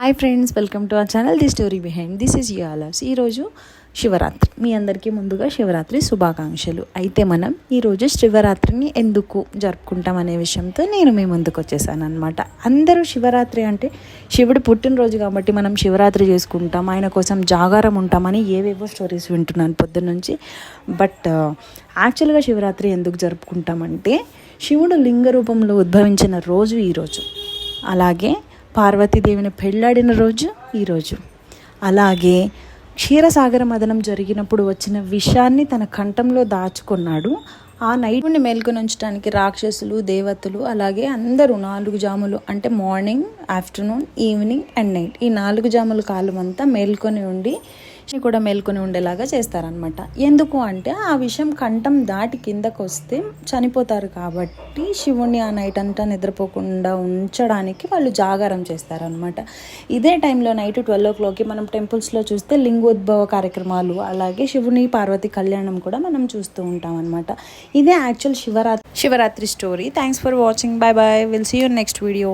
Hi friends, welcome to our channel the story behind. This is yours. ఈరోజు శివరాత్రి. మీ అందరికీ ముందుగా శివరాత్రి శుభాకాంక్షలు. అయితే మనం ఈరోజు శివరాత్రిని ఎందుకు జరుపుకుంటాం అనే విషయంతో నేను మీ ముందుకు వచ్చేసాను అనమాట. అందరూ శివరాత్రి అంటే శివుడు పుట్టినరోజు కాబట్టి మనం శివరాత్రి చేసుకుంటాం, ఆయన కోసం జాగారం ఉంటామని ఏవేవో స్టోరీస్ వింటున్నాను పొద్దున్నుంచి. బట్ యాక్చువల్గా శివరాత్రి ఎందుకు జరుపుకుంటామంటే శివుడు లింగ రూపంలో ఉద్భవించిన రోజు ఈరోజు, అలాగే పార్వతీదేవిని పెళ్ళాడిన రోజు ఈరోజు, అలాగే క్షీరసాగర మదనం జరిగినప్పుడు వచ్చిన విషాన్ని తన కంఠంలో దాచుకున్నాడు. ఆ నైట్ని మేల్కొని ఉంచడానికి రాక్షసులు, దేవతలు, అలాగే అందరూ 4 జాములు అంటే morning, afternoon, evening and night, ఈ 4 జాముల కాలం అంతా మేల్కొని ఉండి కూడా మేల్కొని ఉండేలాగా చేస్తారనమాట. ఎందుకు అంటే ఆ విషయం కంఠం దాటి కిందకు వస్తే చనిపోతారు కాబట్టి శివుణ్ణి ఆ నైట్ అంతా నిద్రపోకుండా ఉంచడానికి వాళ్ళు జాగారం చేస్తారనమాట. ఇదే టైంలో నైట్ 12 o'clockకి మనం టెంపుల్స్లో చూస్తే లింగోద్భవ కార్యక్రమాలు, అలాగే శివుని పార్వతి కళ్యాణం కూడా మనం చూస్తూ ఉంటాం అనమాట. ఇదే actual Shivaratri story. Thanks for watching. Bye bye. Will see you next video.